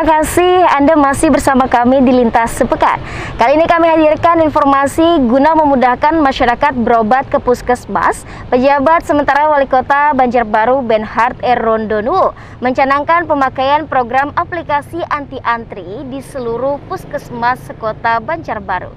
terima kasih Anda masih bersama kami di Lintas Sepekan. Kali ini kami hadirkan informasi guna memudahkan masyarakat berobat ke puskesmas. Pejabat sementara Wali Kota Banjarbaru Benhard R. Rondonuwo mencanangkan pemakaian program aplikasi anti-antri di seluruh puskesmas sekota Banjarbaru.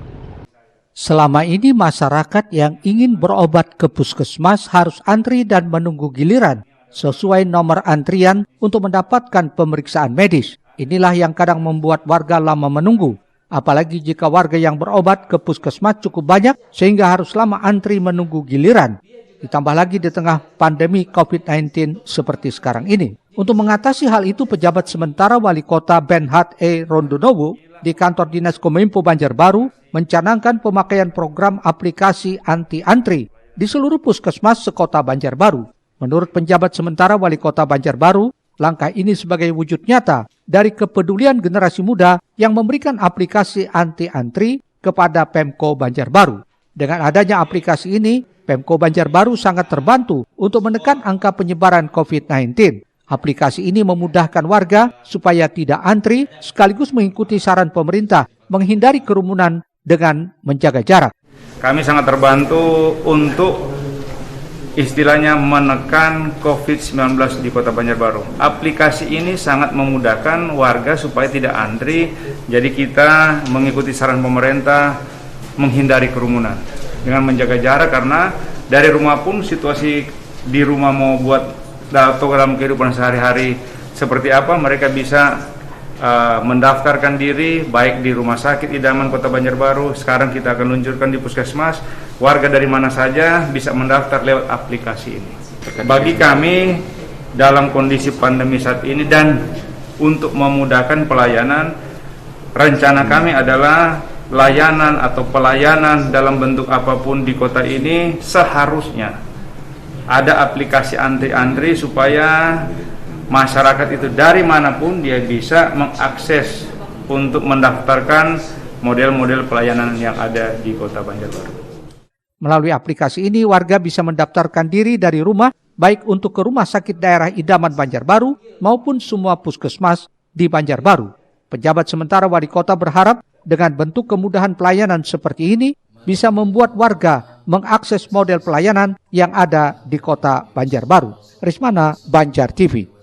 Selama ini masyarakat yang ingin berobat ke puskesmas harus antri dan menunggu giliran sesuai nomor antrian untuk mendapatkan pemeriksaan medis. Inilah yang kadang membuat warga lama menunggu, apalagi jika warga yang berobat ke puskesmas cukup banyak sehingga harus lama antri menunggu giliran. Ditambah lagi di tengah pandemi COVID-19 seperti sekarang ini. Untuk mengatasi hal itu, pejabat sementara Wali Kota Benhard R. Rondonuwo di kantor Dinas Kominfo Banjarbaru mencanangkan pemakaian program aplikasi anti-antri di seluruh puskesmas sekota Banjarbaru. Menurut penjabat sementara Wali Kota Banjarbaru, langkah ini sebagai wujud nyata dari kepedulian generasi muda yang memberikan aplikasi anti-antri kepada Pemko Banjarbaru. Dengan adanya aplikasi ini, Pemko Banjarbaru sangat terbantu untuk menekan angka penyebaran COVID-19. Aplikasi ini memudahkan warga supaya tidak antri sekaligus mengikuti saran pemerintah menghindari kerumunan dengan menjaga jarak. Kami sangat terbantu untuk istilahnya menekan COVID-19 di Kota Banjarbaru. Aplikasi ini sangat memudahkan warga supaya tidak antri, jadi kita mengikuti saran pemerintah menghindari kerumunan dengan menjaga jarak, karena dari rumah pun situasi di rumah mau buat atau dalam kehidupan sehari-hari seperti apa, mereka bisa mendaftarkan diri baik di Rumah Sakit Idaman Kota Banjarbaru. Sekarang kita akan luncurkan di puskesmas. Warga dari mana saja bisa mendaftar lewat aplikasi ini. Bagi kami dalam kondisi pandemi saat ini dan untuk memudahkan pelayanan, rencana kami adalah layanan atau pelayanan dalam bentuk apapun di kota ini seharusnya ada aplikasi anti-antri supaya masyarakat itu dari manapun dia bisa mengakses untuk mendaftarkan model-model pelayanan yang ada di Kota Banjarbaru. Melalui aplikasi ini, warga bisa mendaftarkan diri dari rumah, baik untuk ke Rumah Sakit Daerah Idaman Banjarbaru maupun semua puskesmas di Banjarbaru. Pejabat sementara Wali Kota berharap dengan bentuk kemudahan pelayanan seperti ini bisa membuat warga mengakses model pelayanan yang ada di Kota Banjarbaru. Rismana, Banjar TV.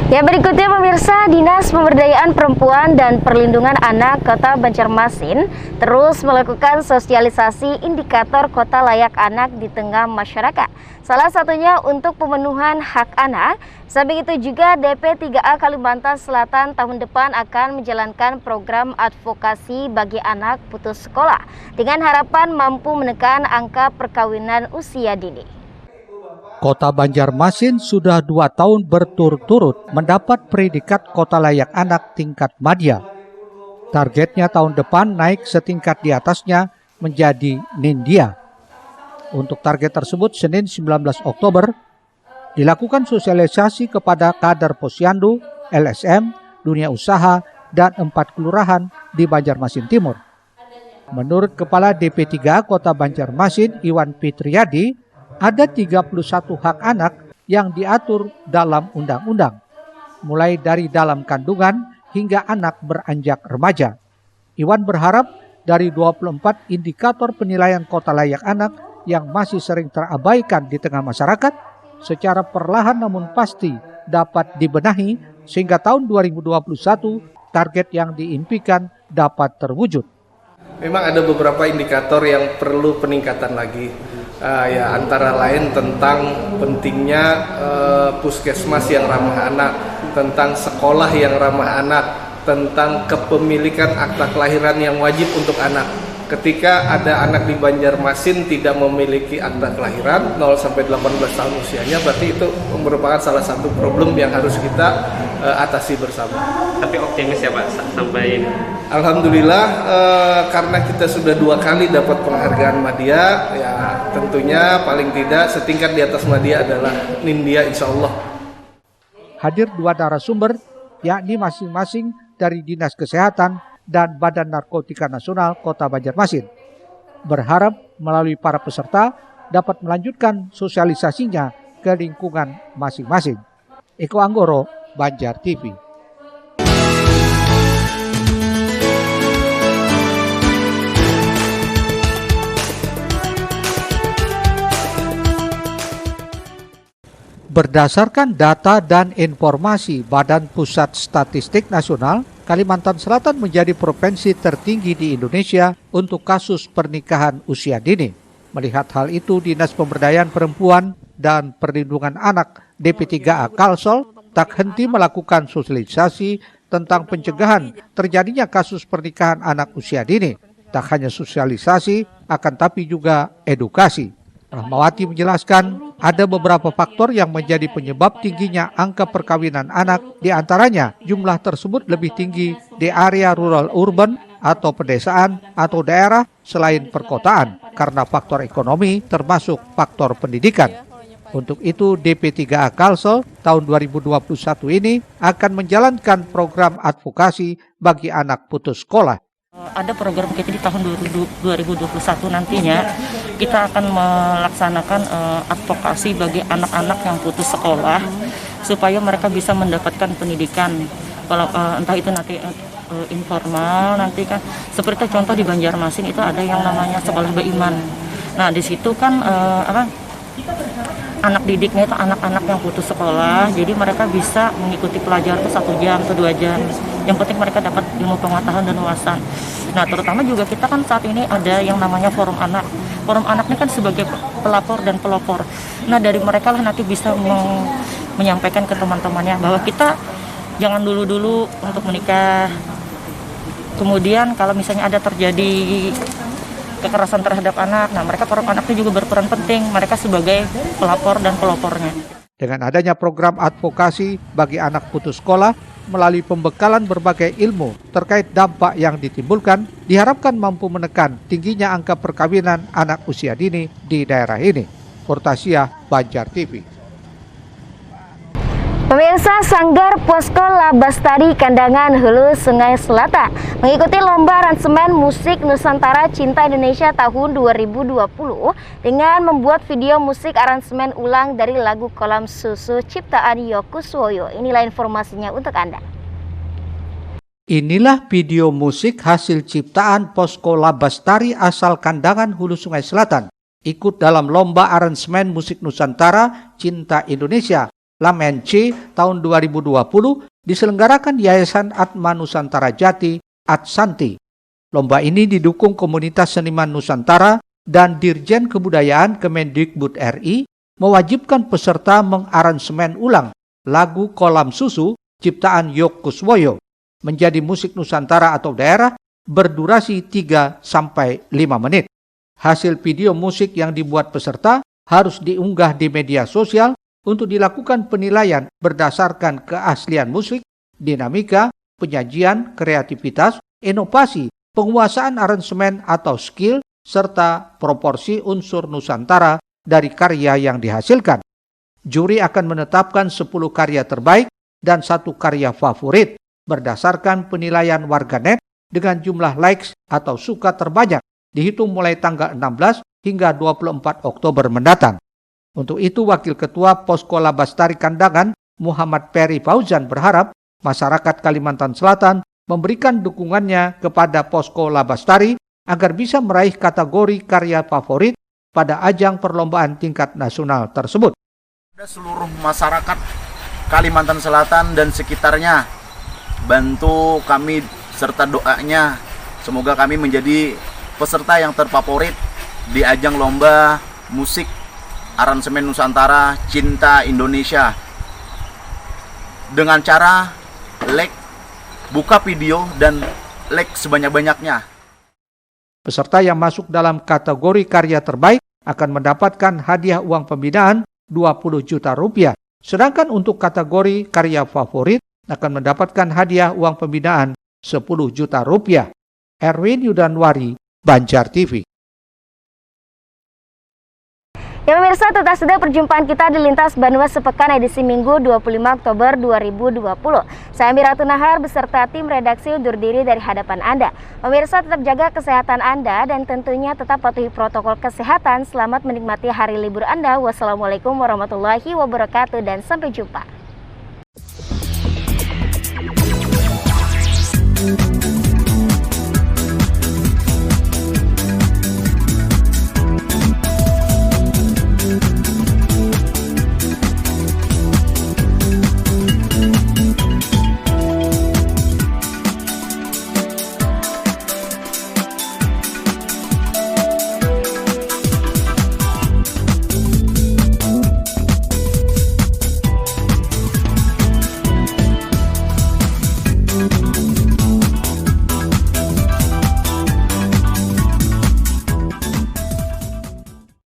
Ya, berikutnya pemirsa, Dinas Pemberdayaan Perempuan dan Perlindungan Anak Kota Banjarmasin terus melakukan sosialisasi indikator kota layak anak di tengah masyarakat. Salah satunya untuk pemenuhan hak anak. Samping itu juga DP3A Kalimantan Selatan tahun depan akan menjalankan program advokasi bagi anak putus sekolah dengan harapan mampu menekan angka perkawinan usia dini. Kota Banjarmasin sudah 2 tahun berturut-turut mendapat predikat kota layak anak tingkat madya. Targetnya tahun depan naik setingkat di atasnya menjadi Nindya. Untuk target tersebut, Senin 19 Oktober, dilakukan sosialisasi kepada kader Posyandu, LSM, dunia usaha, dan 4 kelurahan di Banjarmasin Timur. Menurut Kepala DP3A Kota Banjarmasin, Iwan Fitriadi, ada 31 hak anak yang diatur dalam undang-undang, mulai dari dalam kandungan hingga anak beranjak remaja. Iwan berharap dari 24 indikator penilaian kota layak anak yang masih sering terabaikan di tengah masyarakat, secara perlahan namun pasti dapat dibenahi sehingga tahun 2021 target yang diimpikan dapat terwujud. Memang ada beberapa indikator yang perlu peningkatan lagi. Ya, antara lain tentang pentingnya puskesmas yang ramah anak, tentang sekolah yang ramah anak, tentang kepemilikan akta kelahiran yang wajib untuk anak. Ketika ada anak di Banjarmasin tidak memiliki akta kelahiran 0 sampai 18 tahun usianya, berarti itu merupakan salah satu problem yang harus kita atasi bersama. Tapi optimis ya Pak sampai ini. Alhamdulillah, karena kita sudah 2 kali dapat penghargaan Madya, ya tentunya paling tidak setingkat di atas Madya adalah Nindya, insya Allah. Hadir 2 narasumber, yakni masing-masing dari Dinas Kesehatan dan Badan Narkotika Nasional Kota Banjarmasin. Berharap melalui para peserta dapat melanjutkan sosialisasinya ke lingkungan masing-masing. Eko Anggoro, Banjar TV. Berdasarkan data dan informasi Badan Pusat Statistik Nasional, Kalimantan Selatan menjadi provinsi tertinggi di Indonesia untuk kasus pernikahan usia dini. Melihat hal itu, Dinas Pemberdayaan Perempuan dan Perlindungan Anak DP3A Kalsel tak henti melakukan sosialisasi tentang pencegahan terjadinya kasus pernikahan anak usia dini. Tak hanya sosialisasi, akan tapi juga edukasi. Rahmawati menjelaskan ada beberapa faktor yang menjadi penyebab tingginya angka perkawinan anak, di antaranya jumlah tersebut lebih tinggi di area rural urban atau pedesaan atau daerah selain perkotaan karena faktor ekonomi termasuk faktor pendidikan. Untuk itu DP3A Kalsel tahun 2021 ini akan menjalankan program advokasi bagi anak putus sekolah. Ada program kita di tahun 2021 nantinya kita akan melaksanakan advokasi bagi anak-anak yang putus sekolah supaya mereka bisa mendapatkan pendidikan, entah itu nanti informal nanti kan seperti contoh di Banjarmasin itu ada yang namanya sekolah beriman. Nah di situ kan anak didiknya itu anak-anak yang putus sekolah, jadi mereka bisa mengikuti pelajaran itu 1 jam atau 2 jam. Yang penting mereka dapat ilmu pengetahuan dan wawasan. Nah, terutama juga kita kan saat ini ada yang namanya forum anak. Forum anak ini kan sebagai pelapor dan pelopor. Nah, dari mereka lah nanti bisa menyampaikan ke teman-temannya bahwa kita jangan dulu-dulu untuk menikah. Kemudian kalau misalnya ada terjadi kekerasan terhadap anak, nah mereka forum anak itu juga berperan penting, mereka sebagai pelapor dan pelopornya. Dengan adanya program advokasi bagi anak putus sekolah melalui pembekalan berbagai ilmu terkait dampak yang ditimbulkan, diharapkan mampu menekan tingginya angka perkawinan anak usia dini di daerah ini. Portasia, Banjar TV. Pemirsa, Sanggar Posko Labastari Kandangan Hulu Sungai Selatan mengikuti lomba aransemen musik Nusantara Cinta Indonesia tahun 2020 dengan membuat video musik aransemen ulang dari lagu Kolam Susu ciptaan Yokuswoyo. Inilah informasinya untuk Anda. Inilah video musik hasil ciptaan Posko Labastari asal Kandangan Hulu Sungai Selatan, ikut dalam lomba aransemen musik Nusantara Cinta Indonesia Lamen C tahun 2020 diselenggarakan Yayasan Atma Nusantara Jati Atsanti. Lomba ini didukung komunitas seniman Nusantara dan Dirjen Kebudayaan Kemendikbud RI mewajibkan peserta mengaransemen ulang lagu Kolam Susu ciptaan Yokuswoyo menjadi musik Nusantara atau daerah berdurasi 3-5 menit. Hasil video musik yang dibuat peserta harus diunggah di media sosial untuk dilakukan penilaian berdasarkan keaslian musik, dinamika, penyajian, kreativitas, inovasi, penguasaan aransemen atau skill, serta proporsi unsur Nusantara dari karya yang dihasilkan. Juri akan menetapkan 10 karya terbaik dan 1 karya favorit berdasarkan penilaian warganet dengan jumlah likes atau suka terbanyak dihitung mulai tanggal 16 hingga 24 Oktober mendatang. Untuk itu, Wakil Ketua Posko Labastari Kandangan, Muhammad Peri Fauzan berharap masyarakat Kalimantan Selatan memberikan dukungannya kepada Posko Labastari agar bisa meraih kategori karya favorit pada ajang perlombaan tingkat nasional tersebut. Seluruh masyarakat Kalimantan Selatan dan sekitarnya bantu kami serta doanya, semoga kami menjadi peserta yang terfavorit di ajang lomba musik aransemen Nusantara Cinta Indonesia dengan cara like, buka video dan like sebanyak-banyaknya. Peserta yang masuk dalam kategori karya terbaik akan mendapatkan hadiah uang pembinaan 20 juta rupiah. Sedangkan untuk kategori karya favorit akan mendapatkan hadiah uang pembinaan 10 juta rupiah. Erwin Yudanwari, Banjar TV. Ya pemirsa, itu sudah perjumpaan kita di Lintas Banua Sepekan edisi Minggu 25 Oktober 2020. Saya Miratu Nahar beserta tim redaksi undur diri dari hadapan Anda. Pemirsa, tetap jaga kesehatan Anda dan tentunya tetap patuhi protokol kesehatan. Selamat menikmati hari libur Anda. Wassalamualaikum warahmatullahi wabarakatuh dan sampai jumpa.